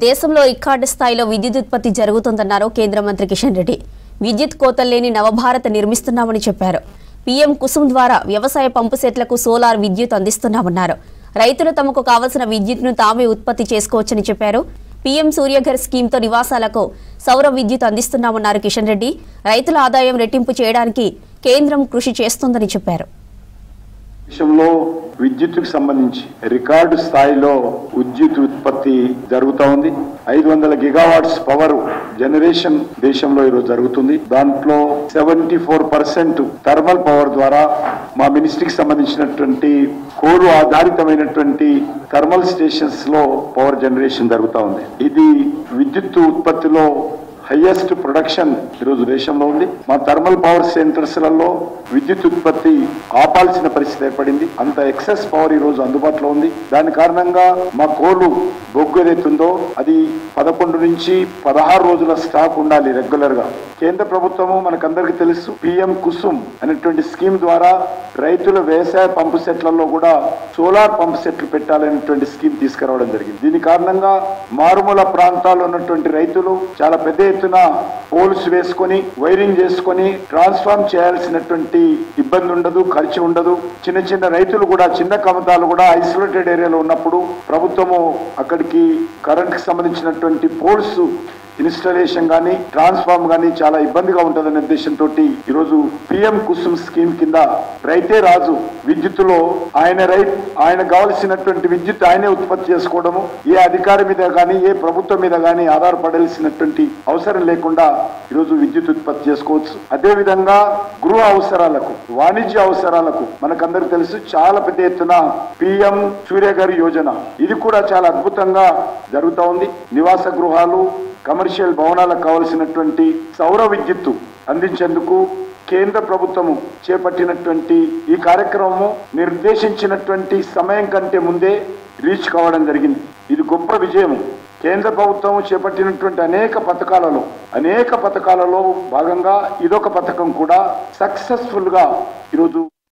దేశంలో రికార్డు స్థాయిలో విద్యుత్ ఉత్పత్తి జరుగుతుందన్నారు కేంద్ర మంత్రి కిషన్ రెడ్డి. విద్యుత్ కోతలు లేని నవభారత్ నిర్మిస్తున్నామని చెప్పారు. పీఎం కుసుమ్ ద్వారా వ్యవసాయ పంపు సెట్లకు సోలార్ విద్యుత్ అందిస్తున్నామన్నారు. రైతులు తమకు కావలసిన విద్యుత్ను తామే ఉత్పత్తి చేసుకోవచ్చని చెప్పారు. పీఎం సూర్యఘర్ స్కీమ్తో నివాసాలకు సౌర విద్యుత్ అందిస్తున్నామన్నారు కిషన్ రెడ్డి. రైతుల ఆదాయం రెట్టింపు చేయడానికి కేంద్రం కృషి చేస్తుందని చెప్పారు. దేశంలో విద్యుత్తుకు సంబంధించి రికార్డు స్థాయిలో విద్యుత్ ఉత్పత్తి జరుగుతూ ఉంది. 500 గిగావాట్స్ పవర్ జనరేషన్ దేశంలో ఈరోజు జరుగుతుంది. దాంట్లో 74% థర్మల్ పవర్ ద్వారా మా మినిస్ట్రీకి సంబంధించినటువంటి కోలు ఆధారితమైనటువంటి థర్మల్ స్టేషన్స్ లో పవర్ జనరేషన్ జరుగుతూ ఉంది. ఇది విద్యుత్ ఉత్పత్తిలో హైయెస్ట్ ప్రొడక్షన్ ఈరోజు దేశంలో ఉంది. మా థర్మల్ పవర్ సెంటర్స్లలో విద్యుత్ ఉత్పత్తి ఆపాల్సిన పరిస్థితి ఏర్పడింది. అంత ఎక్సెస్ పవర్ ఈ రోజు అందుబాటులో ఉంది. దాని కారణంగా మా కోలు బొగ్గు ఏదైతుందో అది 11 నుంచి 16 రోజుల స్టాక్ ఉండాలి రెగ్యులర్ గా. కేంద్ర ప్రభుత్వము మనకందరికీ తెలుసు పీఎం కుసుమ్ అనేటువంటి స్కీమ్ ద్వారా రైతుల వ్యవసాయ పంపు సెట్లలో కూడా సోలార్ పంపు సెట్లు పెట్టాలనేటువంటి స్కీమ్ తీసుకురావడం జరిగింది. దీని కారణంగా మారుమూల ప్రాంతాల్లో ఉన్నటువంటి రైతులు చాలా పెద్ద ఎత్తున పోల్స్ వేసుకొని వైరింగ్ చేసుకొని ట్రాన్స్ఫార్మ్ చేయాల్సినటువంటి ఇబ్బంది ఉండదు, ఖర్చు ఉండదు. చిన్న చిన్న రైతులు కూడా చిన్న కమతాలు కూడా ఐసోలేటెడ్ ఏరియాలో ఉన్నప్పుడు ప్రభుత్వము అక్కడికి కరెంట్ కి సంబంధించినటువంటి పోల్స్ ఇన్స్టాలేషన్ గానీ ట్రాన్స్ఫార్మ్ గానీ చాలా ఇబ్బందిగా ఉంటుందనే ఉద్దేశంతో ఈరోజు పీఎం కుసుమ్ స్కీమ్ కింద రైతే రాజు విద్యుత్తులో ఆయన కావలసినటువంటి విద్యుత్ ఆయనే ఉత్పత్తి చేసుకోవడము, ఏ అధికారి మీద గానీ ఏ ప్రభుత్వం మీద గానీ ఆధారపడాల్సినటువంటి అవసరం లేకుండా ఈరోజు విద్యుత్ ఉత్పత్తి చేసుకోవచ్చు. అదే విధంగా గృహ అవసరాలకు వాణిజ్య అవసరాలకు మనకందరికి తెలుసు చాలా పెద్ద ఎత్తున పీఎం సూర్యఘర్ యోజన ఇది కూడా చాలా అద్భుతంగా జరుగుతూ ఉంది. నివాస గృహాలు కమర్షియల్ భవనాలకు కావలసినటువంటి సౌర విద్యుత్తు అందించేందుకు కేంద్ర ప్రభుత్వము చేపట్టినటువంటి ఈ కార్యక్రమము నిర్దేశించినటువంటి సమయం కంటే ముందే రీచ్ కావడం జరిగింది. ఇది గొప్ప విజయం. కేంద్ర ప్రభుత్వం చేపట్టినటువంటి అనేక పథకాలలో భాగంగా ఇదొక పథకం కూడా సక్సెస్ఫుల్ గా ఈరోజు